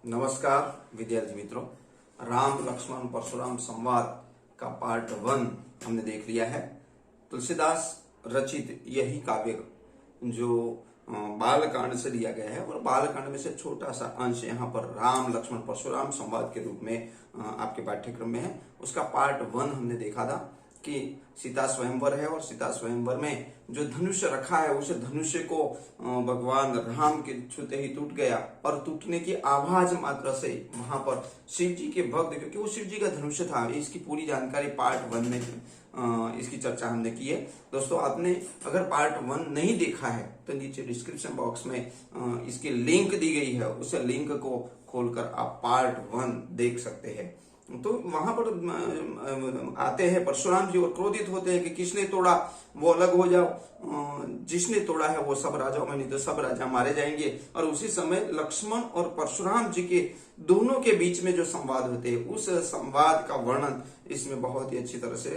नमस्कार विद्यार्थी मित्रों, राम लक्ष्मण परशुराम संवाद का पार्ट 1 हमने देख लिया है। तुलसीदास रचित यही काव्य जो बालकांड से लिया गया है और बालकांड में से छोटा सा अंश यहाँ पर राम लक्ष्मण परशुराम संवाद के रूप में आपके पाठ्यक्रम में है। उसका पार्ट 1 हमने देखा था कि सीता स्वयंवर है और सीता स्वयंवर में जो धनुष रखा है उस धनुष को भगवान राम के छूते ही टूट गया और टूटने की आवाज मात्र से वहां पर शिव जी के भक्त, क्योंकि वो शिव जी का धनुष था, इसकी पूरी जानकारी पार्ट 1 में इसकी चर्चा हमने की है। दोस्तों, आपने अगर पार्ट 1 नहीं देखा है तो नीचे डिस्क्रिप्शन बॉक्स में इसकी लिंक दी गई है, उस लिंक को खोलकर आप पार्ट 1 देख सकते हैं। तो वहां पर आते हैं परशुराम जी और क्रोधित होते हैं कि किसने तोड़ा वो अलग हो जाओ, जिसने तोड़ा है वो सब राजाओं में, नहीं तो सब राजा मारे जाएंगे। और उसी समय लक्ष्मण और परशुराम जी के दोनों के बीच में जो संवाद होते हैं उस संवाद का वर्णन इसमें बहुत ही अच्छी तरह से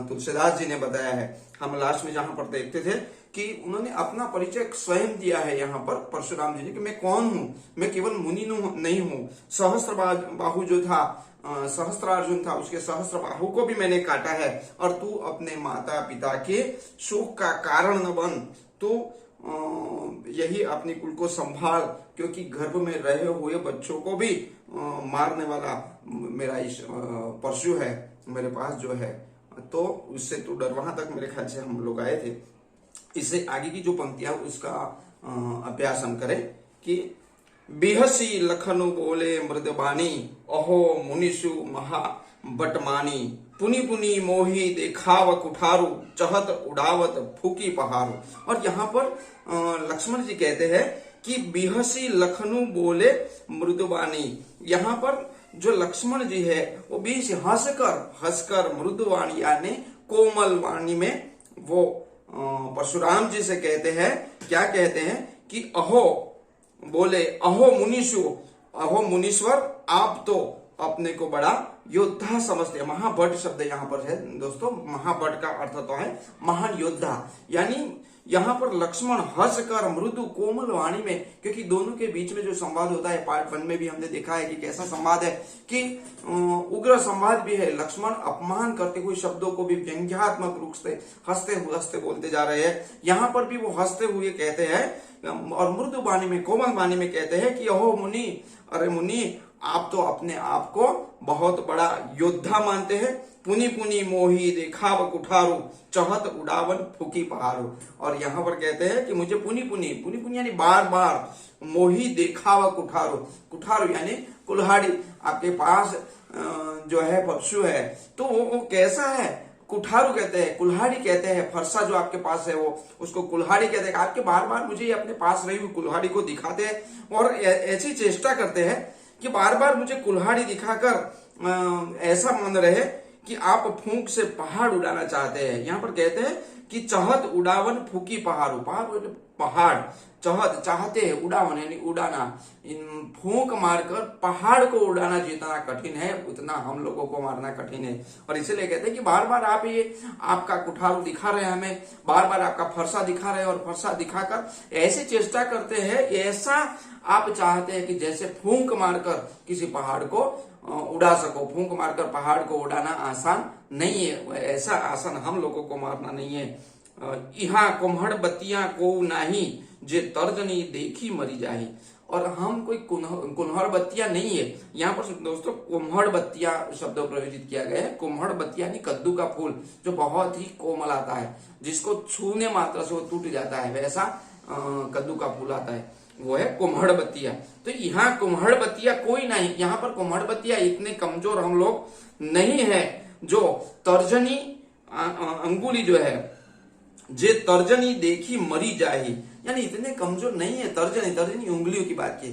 तुलसीदास जी ने बताया है। हम लास्ट में जहां पर देखते थे कि उन्होंने अपना परिचय स्वयं दिया है यहाँ पर परशुराम जी ने कि मैं कौन हूँ, मैं केवल मुनि नहीं हूँ। सहस्त्र बाहु जो था, सहस्त्रार्जुन था, उसके सहस्त्र बाहु को भी मैंने काटा है और तू अपने माता पिता के शोक का कारण न बन, तो यही अपनी कुल को संभाल, क्योंकि गर्भ में रहे हुए बच्चों को भी मारने वाला मेरा इस परशु है मेरे पास जो है, तो उससे तू डर। वहां तक मेरे ख्याल से हम लोग आए थे। इससे आगे की जो पंक्तियां उसका अभ्यास हम करें कि बिहसी लखनु बोले मृदबानी, अहो मुनिषु महा बटमानी, पुनि पुनि मोही देखाव कुठारू, चहत उड़ावत फूकी पहाड़ू। और यहाँ पर लक्ष्मण जी कहते हैं कि बिहसी लखनु बोले मृदुबानी। यहाँ पर जो लक्ष्मण जी है वो बीच हंसकर मृदुवाणी यानी कोमल वाणी में वो परशुराम जी से कहते हैं, क्या कहते हैं कि अहो बोले, अहो मुनीषु, अहो मुनीश्वर, आप तो अपने को बड़ा योद्धा समझते हैं। महाभट शब्द यहाँ पर है दोस्तों, महाभट का अर्थ तो है महान योद्धा। यानी यहाँ पर लक्ष्मण हंसकर मृदु कोमल वाणी में, क्योंकि दोनों के बीच में जो संवाद होता है पार्ट 1 में भी हमने देखा है कि कैसा संवाद है कि उग्र संवाद भी है। लक्ष्मण अपमान करते हुए शब्दों को भी व्यंग्यात्मक रूप से हंसते बोलते जा रहे हैं। यहाँ पर भी वो हंसते हुए कहते हैं और मृदु वाणी में, कोमल वाणी में कहते हैं कि अहो मुनि, अरे मुनि, आप तो अपने आप को बहुत बड़ा योद्धा मानते हैं। पुनि पुनि मोही देखाव कुठारू, चहत उड़ावन फूकी पहाड़ू। और यहाँ पर कहते हैं कि मुझे पुनि पुनि यानी बार बार, मोही देखाव कुठारू, कुठारू यानी कुल्हाड़ी। आपके पास जो है परशु है तो वो कैसा है, कुठारू कहते हैं, कुल्हाड़ी कहते हैं। फरसा जो आपके पास है वो उसको कुल्हाड़ी कहते हैं। आपके बार बार मुझे अपने पास रही हुई कुल्हाड़ी को दिखाते हैं और ऐसी चेष्टा करते हैं कि बार बार मुझे कुल्हाड़ी दिखाकर ऐसा मन रहे कि आप फूंक से पहाड़ उड़ाना चाहते हैं। यहाँ पर कहते हैं कि चहत उड़ावन फूकी पहाड़ू, पहाड़ चहत चाहते हैं, उड़ावन यानी उड़ाना, इन फूंक मारकर पहाड़ को उड़ाना जितना कठिन है उतना हम लोगों को मारना कठिन है। और इसीलिए कहते हैं कि बार बार आप ये आपका कुठारू दिखा रहे हैं, हमें बार बार आपका फरसा दिखा रहे हैं और फरसा दिखाकर ऐसी चेष्टा करते हैं, ऐसा आप चाहते हैं कि जैसे फूंक मारकर किसी पहाड़ को उड़ा सको। फूंक मारकर पहाड़ को उड़ाना आसान नहीं है, ऐसा आसान हम लोगों को मारना नहीं है। यहाँ कुम्हड़ बत्तियां को नाही, जे तर्जनी देखी मरी जाही। और हम कोई कुम्हड़ बत्तियां नहीं है। यहाँ पर दोस्तों कुम्हड़ बत्तियां शब्द प्रयोजित किया गया है। कुम्हड़ बत्तियां यानी कद्दू का फूल जो बहुत ही कोमल आता है, जिसको छूने मात्र से वो टूट जाता है, वैसा कद्दू का फूल आता है, वो है कुम्हड़ बत्तियां। तो यहाँ कुम्हड़ बत्तियां कोई नहीं, यहाँ पर कुम्हड़ बत्तियां इतने कमजोर हम लोग नहीं है जो तर्जनी अंगुली जो है, जे तर्जनी देखी मरी जाही, यानी इतने कमजोर नहीं है। तर्जनी उंगलियों की बात की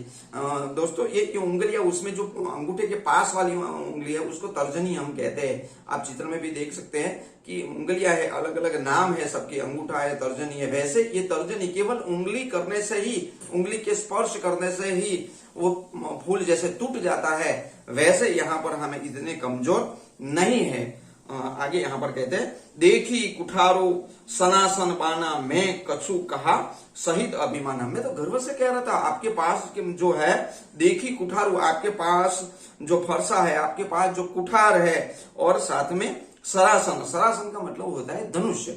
दोस्तों, ये उंगलियां उसमें जो अंगूठे के पास वाली उंगली है उसको तर्जनी हम कहते हैं। आप चित्र में भी देख सकते हैं कि उंगलियां है, अलग अलग नाम है सबके, अंगूठा है, तर्जनी है। वैसे ये तर्जनी केवल उंगली करने से ही, उंगली के स्पर्श करने से ही वो फूल जैसे टूट जाता है, वैसे यहाँ पर हमें इतने कमजोर नहीं है। आगे यहाँ पर कहते हैं, देखी कुठारो सनासन बाना मैं कछु कहा सहित अभिमाना। मैं तो गर्व से कह रहा था, आपके पास जो है देखी कुठारो, आपके पास जो फरसा है, आपके पास जो कुठार है, और साथ में सरासन, सरासन का मतलब होता है धनुष,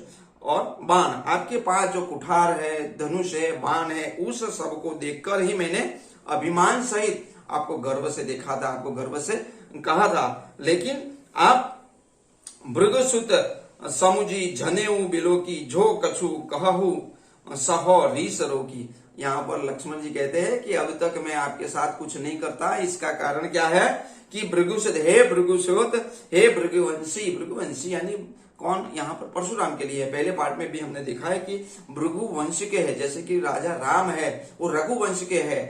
और बाण, आपके पास जो कुठार है, धनुष है, बाण है, उस सब को देखकर ही मैंने अभिमान सहित आपको गर्व से देखा था, आपको गर्व से कहा था। लेकिन आप भृगुसुत समुझी जनेऊ बिलोकी जो कछु कहू सहो रीस रोकी। यहाँ पर लक्ष्मण जी कहते हैं कि अब तक मैं आपके साथ कुछ नहीं करता, इसका कारण क्या है कि भृगुसुत, हे भृगुसुत, हे भृगुवंशी, भृगुवंशी यानी कौन, यहाँ पर परशुराम के लिए है। पहले पार्ट में भी हमने देखा है कि भृगु वंश के है, जैसे कि राजा राम है वो रघुवंश के है,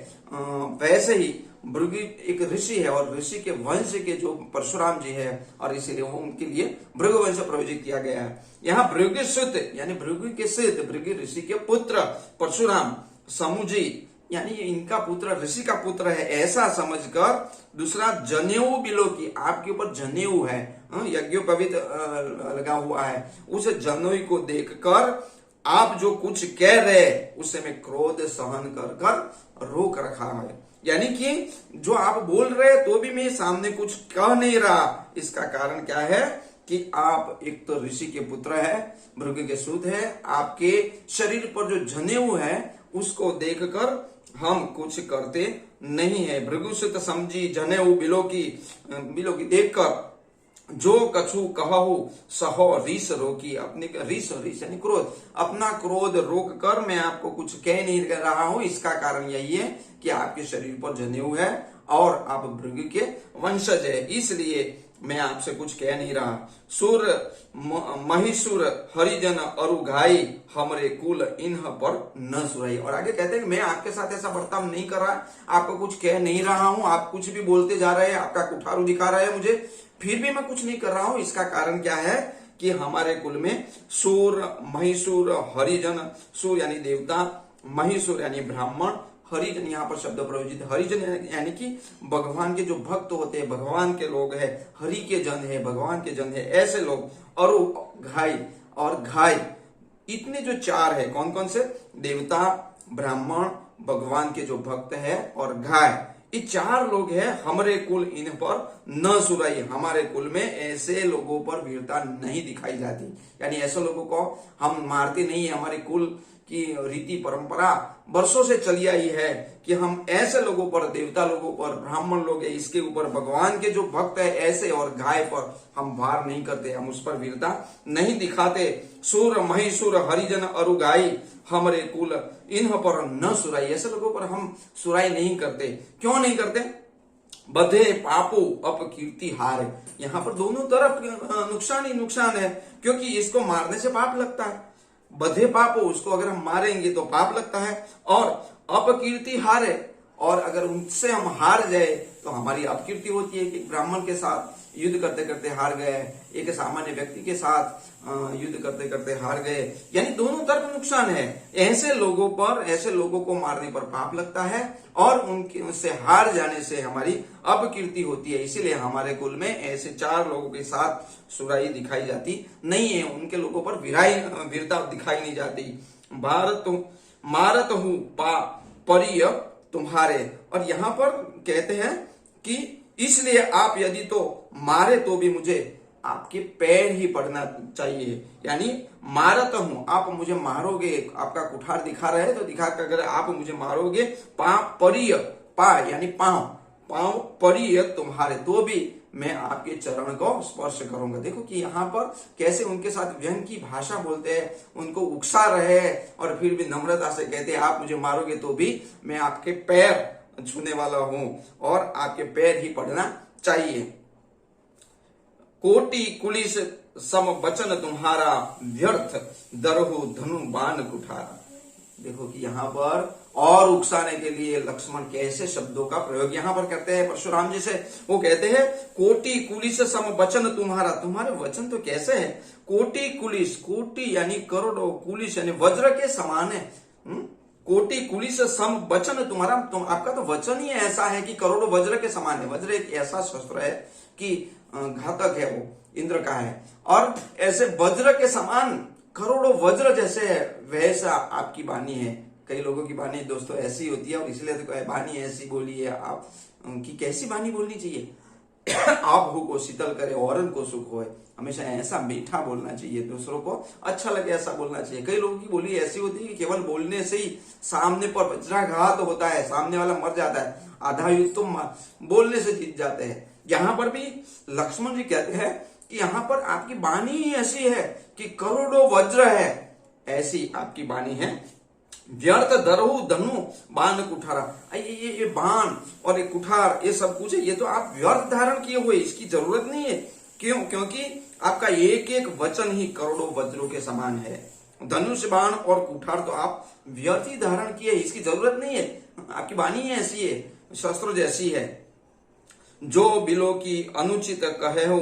वैसे ही भृगु एक ऋषि है और ऋषि के वंश के जो परशुराम जी है, और इसीलिए वो उनके लिए भृगुवंश प्रयोजित किया गया है। यहाँ भृगुसुत यानी भृगु के सिद्ध, भृगु ऋषि के पुत्र परशुराम, समुझी यानी इनका पुत्र ऋषि का पुत्र है ऐसा समझकर, दूसरा जनेऊ बिलो की, आपके ऊपर जनेऊ है, यज्ञोपवीत लगा हुआ है, उस जनेऊ को देखकर आप जो कुछ कह रहे उससे मैं क्रोध सहन कर कर रोक रखा है। यानी कि जो आप बोल रहे तो भी मैं सामने कुछ कह नहीं रहा। इसका कारण क्या है कि आप एक तो ऋषि के पुत्र है, भृगु के सूत है, आपके शरीर पर जो जनेऊ है उसको देखकर हम कुछ करते नहीं है। भृगुसुत समझी जनेऊ बिलो की देखकर जो कछु कहू सहो रीस रोकी, अपने रीस यानी क्रोध, अपना क्रोध रोक कर मैं आपको कुछ कह नहीं रहा हूं। इसका कारण यही है कि आपके शरीर पर जनेऊ है और आप भृगु के वंशज है, इसलिए मैं आपसे कुछ कह नहीं रहा। सुर महिषुर हरिजन अरुघाई हमरे कुल इन्ह पर न सुराई। और आगे कहते हैं कि मैं आपके साथ ऐसा बर्ताव नहीं कर रहा, आपको कुछ कह नहीं रहा हूं, आप कुछ भी बोलते जा रहे हैं, आपका कुठारू दिखा रहे हैं मुझे, फिर भी मैं कुछ नहीं कर रहा हूं। इसका कारण क्या है कि हमारे कुल में सूर, महिषुर, हरिजन, सूर यानी देवता, महिषुर यानी ब्राह्मण, हरिजन यहाँ पर शब्द प्रयोजित, हरिजन यानी कि भगवान के जो भक्त होते हैं, भगवान के लोग हैं, हरि के जन है, भगवान के जन है, ऐसे लोग, और घाई, इतने जो चार है, कौन कौन से, देवता, ब्राह्मण, भगवान के जो भक्त है और घाय, ये चार लोग हैं। हमारे कुल इन पर न सुराई, हमारे कुल में ऐसे लोगों पर वीरता नहीं दिखाई जाती, यानी ऐसे लोगों को हम मारते नहीं है। हमारे कुल की रीति परंपरा वर्षों से चली आई है कि हम ऐसे लोगों पर, देवता लोगों पर, ब्राह्मण लोग है, इसके ऊपर भगवान के जो भक्त है ऐसे और गाय पर हम वार नहीं करते, हम उस पर वीरता नहीं दिखाते। सूर महिषुर हरिजन अरुगाई हमरे कुल इन्ह पर न सुराई, ऐसे लोगों पर हम सुराई नहीं करते। क्यों नहीं करते? बधे पापो अपकीर्ति हार, यहाँ पर दोनों तरफ नुकसान ही नुकसान है, क्योंकि इसको मारने से पाप लगता है, बधे पापो, उसको अगर हम मारेंगे तो पाप लगता है, और अपकीर्ति हारे, और अगर उनसे हम हार जाए तो हमारी अपकीर्ति होती है कि ब्राह्मण के साथ युद्ध करते करते हार गए, एक सामान्य व्यक्ति के साथ युद्ध करते करते हार गए, यानी दोनों तरफ नुकसान है। ऐसे लोगों पर, ऐसे लोगों को मारने पर पाप लगता है और उनसे हार जाने से हमारी अपकीर्ति होती है। इसीलिए हमारे कुल में ऐसे चार लोगों के साथ सुराई दिखाई जाती नहीं है, उनके लोगों पर वीरता दिखाई नहीं जाती। भारत मारत हूं परिय तुम्हारे, और यहाँ पर कहते हैं कि इसलिए आप यदि तो मारे तो भी मुझे आपके पैर ही पड़ना चाहिए, यानी मारत हूं, आप मुझे मारोगे, आपका कुठार दिखा रहे हैं तो दिखा कर अगर आप मुझे मारोगे, परिय, पा यानी पांव परिय तुम्हारे, तो भी मैं आपके चरण को स्पर्श करूंगा। देखो कि यहाँ पर कैसे उनके साथ व्यंग की भाषा बोलते हैं, उनको उकसा रहे हैं और फिर भी नम्रता से कहते हैं आप मुझे मारोगे तो भी मैं आपके पैर छूने वाला हूं और आपके पैर ही पड़ना चाहिए। कोटि कुलिस सम वचन तुम्हारा, व्यर्थ दरहु धनु बाण कुठारा। देखो कि यहाँ पर और उकसाने के लिए लक्ष्मण कैसे शब्दों का प्रयोग यहाँ पर करते हैं परशुराम जी से। वो कहते हैं कोटि कुलिस सम वचन तुम्हारा, तुम्हारे वचन तो कैसे है, कोटि कुलिस, कोटि यानी करोड़ों, कुलिस यानी वज्र के समान है, कोटि कुलिस सम वचन तुम्हारा, आपका तो वचन ही ऐसा है कि करोड़ों वज्र के समान है। वज्र एक ऐसा शस्त्र है कि घातक है, वो इंद्र का है, और ऐसे वज्र के समान करोड़ों वज्र जैसे है वैसा आपकी वाणी है। कई लोगों की वाणी दोस्तों ऐसी होती है, और इसलिए तो वाणी ऐसी बोली है आप कि कैसी वाणी बोलनी चाहिए आप हु को शीतल करे औरन को सुख होए। हमेशा ऐसा मीठा बोलना चाहिए, दूसरों को अच्छा लगे ऐसा बोलना चाहिए। कई लोगों की बोली ऐसी होती है कि केवल बोलने से ही सामने पर वज्राघात होता है, सामने वाला मर जाता है, आधा युद्ध तो बोलने से जीत जाते हैं। यहाँ पर भी लक्ष्मण जी कहते हैं कि यहाँ पर आपकी वाणी ही ऐसी है कि करोड़ों वज्र है, ऐसी आपकी वाणी है। व्यर्थ दरहु धनु बाण कुठारा, ये बाण और ये कुठार ये सब कुछ है, ये तो आप व्यर्थ धारण किए हुए, इसकी जरूरत नहीं है। क्यों? क्योंकि आपका एक एक वचन ही करोड़ों वज्रों के समान है। धनुष बाण और कुठार तो आप व्यर्थ ही धारण किए, इसकी जरूरत नहीं है। आपकी वाणी ऐसी है, शस्त्र जैसी है। जो बिलो की अनुचित कहे हो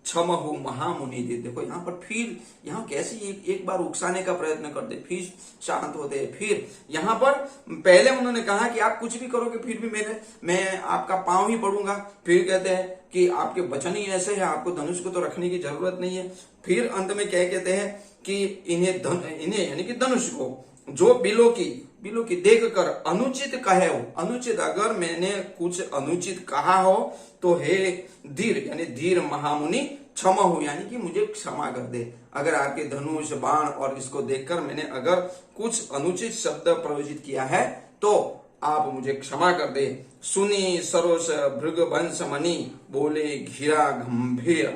क्षमहु महामुनि दे। देखो यहाँ पर फिर यहाँ कैसे एक बार उकसाने का प्रयत्न करते, फिर शांत होते हैं। फिर यहाँ पर पहले उन्होंने कहा कि आप कुछ भी करोगे फिर भी मैं आपका पांव ही पड़ूंगा। फिर कहते हैं कि आपके वचन ही ऐसे हैं, आपको धनुष को तो रखने की जरूरत नहीं है। फिर अंत में क्या कहते हैं कि इन्हें यानी कि धनुष को जो बिलो की देख कर अनुचित कहे हो, अनुचित अगर मैंने कुछ अनुचित कहा हो तो हे धीर यानी धीर महामुनि क्षमा हो, यानी कि मुझे क्षमा कर दे। अगर आपके धनुष बाण और इसको देखकर मैंने अगर कुछ अनुचित शब्द प्रयोजित किया है तो आप मुझे क्षमा कर दे। सुनी सरोस भृग वंश मणि बोले घिरा गंभीर।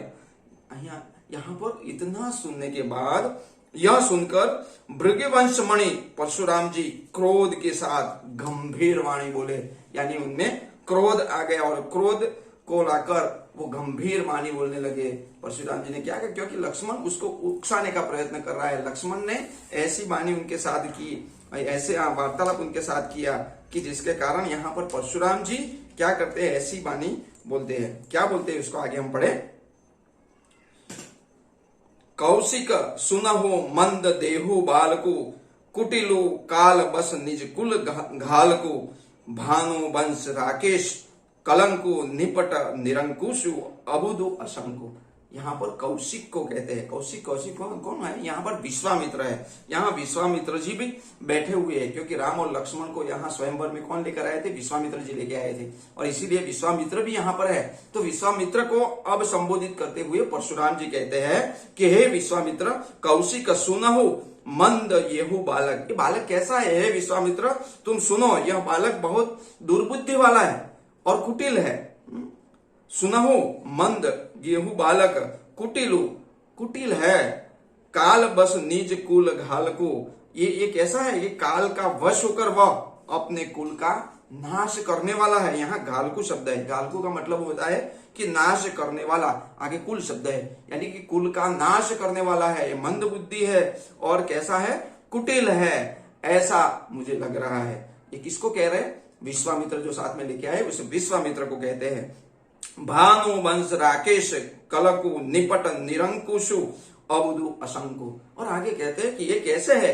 यहाँ पर इतना सुनने के बाद यह सुनकर भृगवंश मणि परशुराम जी क्रोध के साथ गंभीर वाणी बोले, यानी उनमें क्रोध आ गया और क्रोध को लाकर वो गंभीर वाणी बोलने लगे। परशुराम जी ने क्या किया, क्योंकि लक्ष्मण उसको उकसाने का प्रयत्न कर रहा है। लक्ष्मण ने ऐसी वाणी उनके साथ की, ऐसे वार्तालाप उनके साथ किया कि जिसके कारण यहाँ पर परशुराम जी क्या करते हैं, ऐसी वाणी बोलते हैं। क्या बोलते हैं उसको आगे हम पढ़े। कौशिक सुनहु मंद देहु बालकु कुटिलु काल बस निज कुल घालकु भानु वंश राकेश कलंकु निपट निरंकुशु अबुदु असंकु। यहाँ पर कौशिक को कहते हैं। कौशिक कौन है? यहाँ पर विश्वामित्र है। यहाँ विश्वामित्र जी भी बैठे हुए हैं, क्योंकि राम और लक्ष्मण को यहाँ स्वयंवर में कौन लेकर आए थे? विश्वामित्र जी लेके आए थे, और इसीलिए विश्वामित्र भी यहाँ पर है। तो विश्वामित्र को अब संबोधित करते हुए परशुराम जी कहते हैं कि हे विश्वामित्र, कौशिक सुनहु मंद येहु बालक। ये बालक कैसा है? हे विश्वामित्र तुम सुनो, यह बालक बहुत दुर्बुद्धि वाला है और कुटिल है। सुनहु मंद गेहूं बालक कुटिल है, काल बस निज कुल घालको। ये कैसा है? ये काल का वश होकर वह अपने कुल का नाश करने वाला है। यहाँ घालकू शब्द है। घालकू का मतलब होता है कि नाश करने वाला, आगे कुल शब्द है, यानी कि कुल का नाश करने वाला है। ये मंद बुद्धि है और कैसा है? कुटिल है, ऐसा मुझे लग रहा है। ये किसको कह रहे हैं? विश्वामित्र जो साथ में लेके आए उस विश्वामित्र को कहते हैं। भानु वंश राकेश कलकु निपट निरंकुशु अबुदु असंकु। और आगे कहते हैं कि ये कैसे है?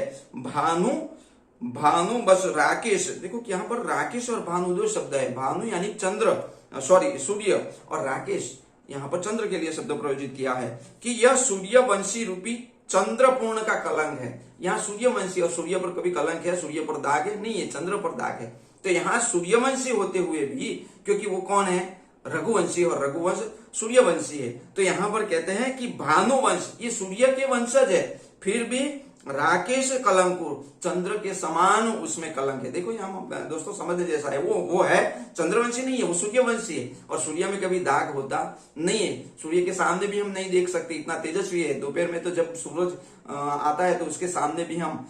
भानु बस राकेश। देखो कि यहाँ पर राकेश और भानु दो शब्द है। भानु यानी चंद्र, सूर्य, और राकेश यहाँ पर चंद्र के लिए शब्द प्रयोजित किया है कि यह सूर्यवंशी रूपी चंद्रपूर्ण का कलंक है। यहाँ सूर्यवंशी, और सूर्य पर कभी कलंक है, सूर्य पर दाग है नहीं है, चंद्र पर दाग है। तो यहाँ सूर्यवंशी होते हुए भी, क्योंकि वो कौन है? रघुवंशी, और रघुवंश सूर्यवंशी है। तो यहाँ पर कहते हैं कि भानुवंश ये सूर्य के वंशज है, फिर भी राकेश कलंकुर, चंद्र के समान उसमें कलंक है। देखो यहाँ दोस्तों समझने जैसा है, वो है चंद्रवंशी नहीं है, वो सूर्यवंशी है। और सूर्य में कभी दाग होता नहीं है। सूर्य के सामने भी हम नहीं देख सकते, इतना तेजस्वी है। दोपहर में तो जब सूरज आता है तो उसके सामने भी हम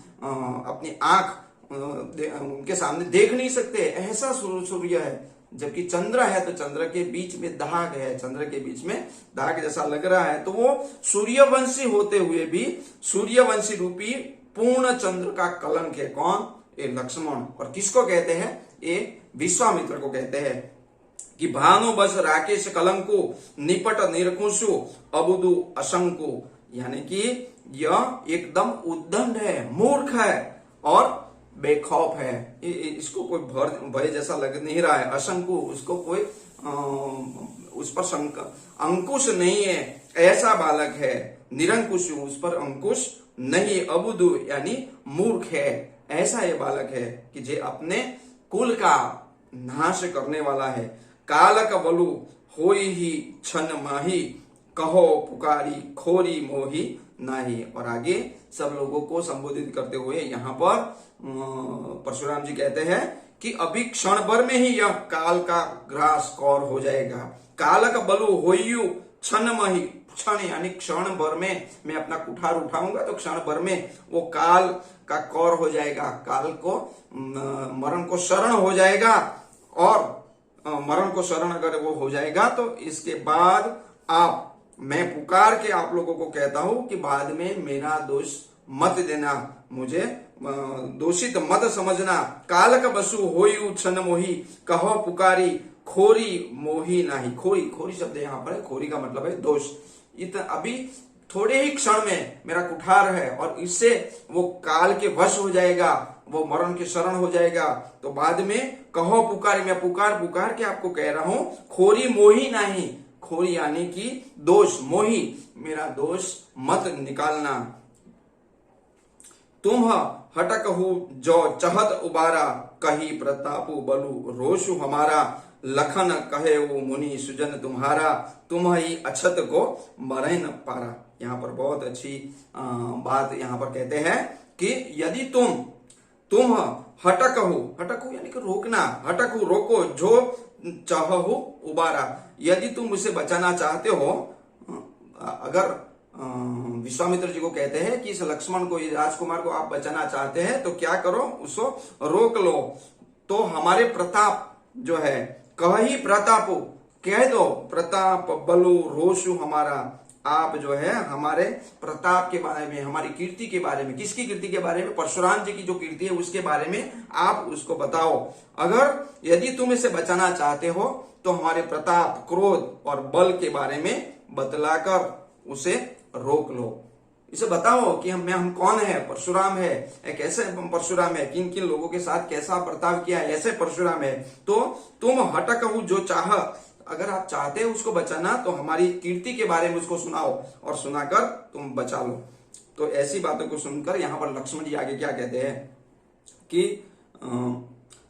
अपनी आंख उनके सामने देख नहीं सकते, ऐसा सूर्य है। जबकि चंद्र है तो चंद्र के बीच में दाग है, चंद्र के बीच में दाग जैसा लग रहा है। तो वो सूर्यवंशी होते हुए भी सूर्यवंशी रूपी पूर्ण चंद्र का कलंक है। कौन? ये लक्ष्मण। और किसको कहते हैं? ये विश्वामित्र को कहते हैं कि भानु बस राकेश कलंको निपट निरकुशु अबुदु असंको, यानी कि यह एकदम उद्दंड है, मूर्ख है और बेखौफ है, इसको कोई भय जैसा लग नहीं रहा है, अशंकु, उसको कोई उस पर अंकुश नहीं है, ऐसा बालक है। निरंकुश, उस पर अंकुश नहीं। अबुदु यानी मूर्ख है, ऐसा ये बालक है कि जे अपने कुल का नाश करने वाला है। कालक बलु होई ही छन माही, कहो पुकारी खोरी मोही नाही। और आगे सब लोगों को संबोधित करते हुए यहाँ पर परशुराम जी कहते हैं कि अभी क्षण भर में ही यह काल का ग्रास कौर हो जाएगा। कालक बलु होयु छन मही, क्षण यानी क्षण भर में मैं अपना कुठार उठाऊंगा तो क्षण भर में वो काल का कौर हो जाएगा, काल को मरण को शरण हो जाएगा। और मरण को शरण अगर वो हो जाएगा तो इसके बाद मैं पुकार के आप लोगों को कहता हूं कि बाद में मेरा दोष मत देना, मुझे दोषित मत समझना। कालक बसु होयु छन मोही, कहो पुकारी खोरी मोही नाही। खोरी शब्द यहाँ पर है, खोरी का मतलब है दोष। अभी थोड़े ही क्षण में मेरा कुठार है और इससे वो काल के वश हो जाएगा, वो मरण के शरण हो जाएगा। तो बाद में कहो पुकारी, मैं पुकार के आपको कह रहा हूं, खोरी मोही नहीं। खोरी यानी कि दोष, मोही मेरा दोष मत निकालना। तुम हटक हु जो चहत उबारा, कही प्रतापु बलु रोषु हमारा। लखन कहे वो मुनि सुजन तुम्हारा, तुम ही अछत को मरै न पारा। यहाँ पर बहुत अच्छी बात यहाँ पर कहते हैं कि यदि तुम हटक हो यानी कि रोकना, हटक हो रोको, जो चाहो उबारा, यदि तुम उसे बचाना चाहते हो। अगर विश्वामित्र जी को कहते हैं कि इस लक्ष्मण को, इस राजकुमार को आप बचाना चाहते हैं तो क्या करो, उसको रोक लो। तो हमारे प्रताप जो है, कही प्रतापो, कह दो प्रताप बलु रोषु हमारा। आप जो है हमारे प्रताप के बारे में, हमारी कीर्ति के बारे में, किसकी कीर्ति के बारे में, परशुराम जी की जो कीर्ति है उसके बारे में आप उसको बताओ। अगर यदि तुम इसे बचाना चाहते हो तो हमारे प्रताप, क्रोध और बल के बारे में बतलाकर उसे रोक लो। इसे बताओ कि हम कौन है, परशुराम है, कैसे परशुराम है, किन किन लोगों के साथ कैसा बर्ताव किया है, ऐसे परशुराम है। तो तुम हटक हूं जो चाह, अगर आप चाहते हो उसको बचाना तो हमारी कीर्ति के बारे में उसको सुनाओ और सुनाकर तुम बचा लो। तो ऐसी बातों को सुनकर यहाँ पर लक्ष्मण जी आगे क्या कहते हैं कि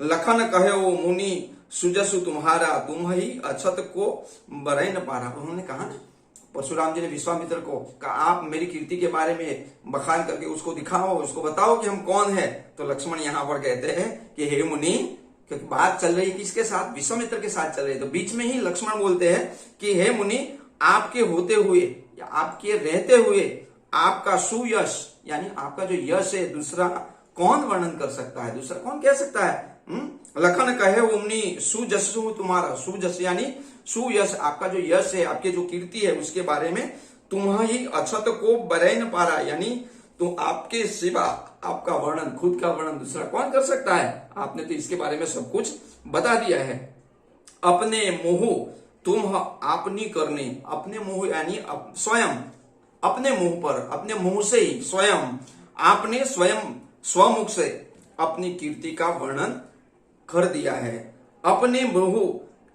लखन कहे वो मुनि सुजसु तुम्हारा, तुम ही अछत को बरै न पारा। उन्होंने कहा ना, परशुराम जी ने विश्वामित्र को कहा आप मेरी कीर्ति के बारे में बखान करके उसको दिखाओ, उसको बताओ कि हम कौन है। तो लक्ष्मण यहाँ पर कहते हैं कि हे मुनि, क्योंकि बात चल रही है किसके साथ, विश्वामित्र के साथ चल रही है, तो बीच में ही लक्ष्मण बोलते हैं कि हे मुनि, आपके होते हुए या आपके रहते हुए आपका सुयश यानी आपका जो यश है दूसरा कौन वर्णन कर सकता है, दूसरा कौन कह सकता है। लखन कहे उमनी सुजसु तुम्हारा, सुजस यानी सुयश, आपका जो यश है, आपके जो कीर्ति है उसके बारे में तुम ही अछत को बरै न पारा, यानी तो आपके सिवा आपका वर्णन, खुद का वर्णन दूसरा कौन कर सकता है। आपने तो इसके बारे में सब कुछ बता दिया है। अपने मुंह तुम आपनी करने, अपने मुंह यानी स्वयं, अपने मुंह पर, अपने मुंह से ही स्वयं आपने स्वयं स्वमुख से अपनी कीर्ति का वर्णन कर दिया है। अपने मुंह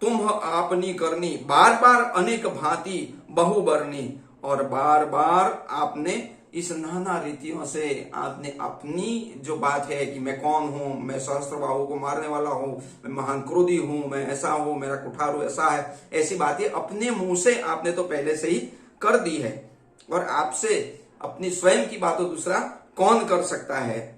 तुम आपनी करनी, बार बार अनेक भांति बहुबरनी, और बार बार आपने इस नाना रीतियों से आपने अपनी जो बात है कि मैं कौन हूं, मैं सहस्त्रबाहु को मारने वाला हूं, मैं महान क्रोधी हूं, मैं ऐसा हूं, मेरा कुठार ऐसा है, ऐसी बातें अपने मुंह से आपने तो पहले से ही कर दी है। और आपसे अपनी स्वयं की बातों दूसरा कौन कर सकता है।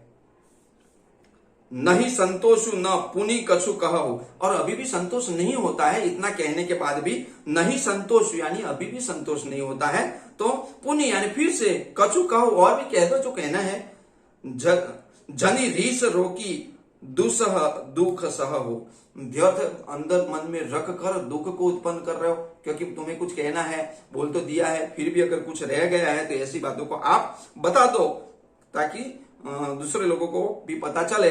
नहीं संतोषु न पुनि कछु कहु, और अभी भी संतोष नहीं होता है, इतना कहने के बाद भी नहीं संतोष यानी अभी भी संतोष नहीं होता है। तो पुनि यानी फिर से, कछु कहो और भी कह दो जो कहना है। जनि रीस रोकी दुसह दुख सह हो, व्यर्थ अंदर मन में रख कर दुख को उत्पन्न कर रहे हो, क्योंकि तुम्हें कुछ कहना है, बोल तो दिया है, फिर भी अगर कुछ रह गया है तो ऐसी बातों को आप बता दो ताकि दूसरे लोगों को भी पता चले।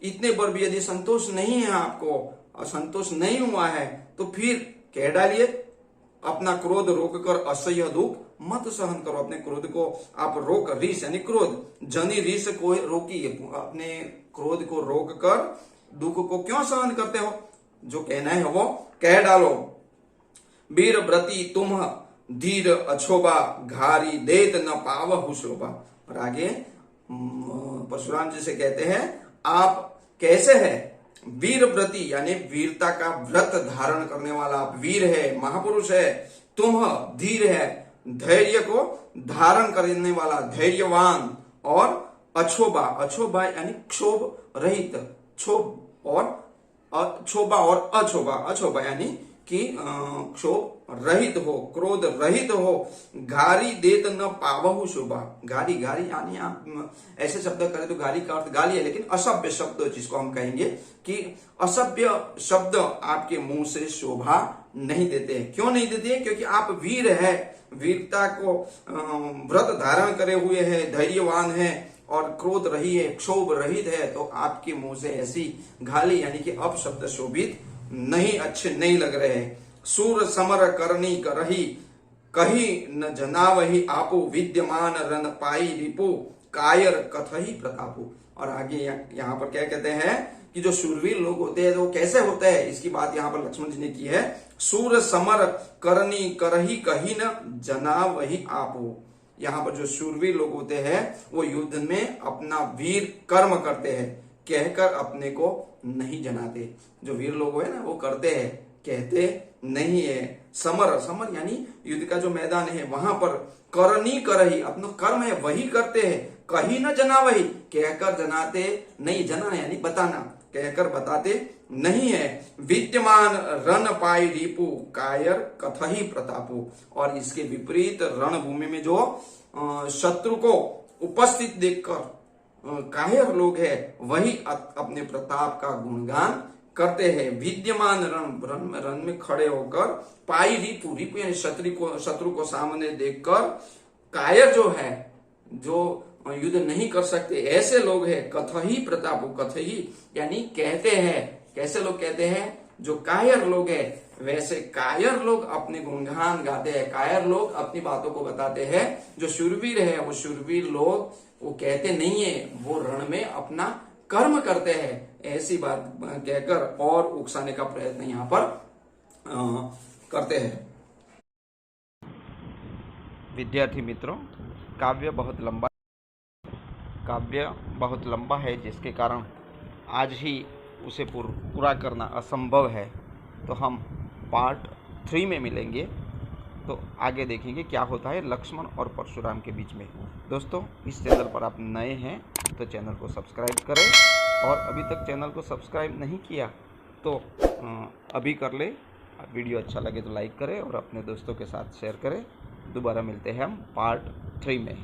इतने पर भी यदि संतोष नहीं है आपको, असंतोष नहीं हुआ है, तो फिर कह डालिए, अपना क्रोध रोककर असह्य दुख मत सहन करो, अपने क्रोध को आप रोक, रीस यानी क्रोध जनी रीस को रोकी, अपने क्रोध को रोक कर दुख को क्यों सहन करते हो, जो कहना है वो कह डालो। वीर व्रती तुम धीर अछोबा, घारी देत न पावहु शोभा। और आगे परशुराम जी से कहते हैं आप कैसे है, वीर व्रती यानी वीरता का व्रत धारण करने वाला आप वीर है, महापुरुष है। तुम धीर है, धैर्य को धारण करने वाला धैर्यवान। और अछोबा, अछोबा यानी क्षोभ रहित, क्षोभ और क्षोभा और अछोभा, अछोभा यानी कि क्षोभ रहित हो, क्रोध रहित हो। घारी देत न पावहु शोभा, घारी, घारी यानी आप ऐसे शब्द करें तो घारी का अर्थ गाली है, लेकिन असभ्य शब्द जिसको हम कहेंगे कि असभ्य शब्द आपके मुंह से शोभा नहीं देते हैं। क्यों नहीं देते हैं? क्योंकि आप वीर है, वीरता को व्रत धारण करे हुए है, धैर्यवान है और क्रोध रही है, क्षोभ रहित है, तो आपके मुंह से ऐसी गाली यानी कि अपशब्द शोभित नहीं, अच्छे नहीं लग रहे हैं। सूर समर करनी करही, कही न जनावही आपो, विद्यमान रन पाई रिपु, कायर कथही प्रतापु। और आगे यहाँ पर क्या कहते हैं कि जो शूरवीर लोग होते हैं वो कैसे होते हैं, इसकी बात यहाँ पर लक्ष्मण जी ने की है। सूर समर करनी करही, कही न जनावही आपो। यहाँ पर जो शूरवीर लोग होते हैं वो युद्ध में अपना वीर कर्म करते हैं, कहकर अपने को नहीं जनाते। जो वीर लोग है ना वो करते हैं, कहते नहीं है। समर, समर यानी युद्ध का जो मैदान है वहां पर करनी करही, अपना कर्म है वही करते हैं। कही न जना वही, कहकर जनाते नहीं, जना यानी बताना, कहकर बताते नहीं है। विद्यमान रण पाई रिपु, कायर कथही प्रतापु। और इसके विपरीत रणभूमि में जो शत्रु को उपस्थित देखकर कायर लोग है वही अपने प्रताप का गुणगान करते हैं। विद्यमान रण में खड़े होकर, पाई रिपु, रिपु यानी शत्रु को सामने देखकर, कायर जो है, जो युद्ध नहीं कर सकते ऐसे लोग हैं। कथही प्रतापु, कथही यानी कहते हैं, कैसे लोग कहते हैं, जो कायर लोग हैं वैसे कायर लोग अपने गुणगान गाते हैं, कायर लोग अपनी बातों को बताते हैं। जो शूरवीर है वो शूरवीर लोग वो कहते नहीं है, वो रण में अपना कर्म करते हैं, ऐसी बात कहकर और उकसाने का प्रयत्न यहाँ पर करते हैं। विद्यार्थी मित्रों, काव्य बहुत लंबा है, जिसके कारण आज ही उसे पूरा करना असंभव है। तो हम पार्ट 3 में मिलेंगे, तो आगे देखेंगे क्या होता है लक्ष्मण और परशुराम के बीच में। दोस्तों, इस चैनल पर आप नए हैं तो चैनल को सब्सक्राइब करें, और अभी तक चैनल को सब्सक्राइब नहीं किया तो अभी कर ले। वीडियो अच्छा लगे तो लाइक करें और अपने दोस्तों के साथ शेयर करें। दोबारा मिलते हैं हम पार्ट 3 में।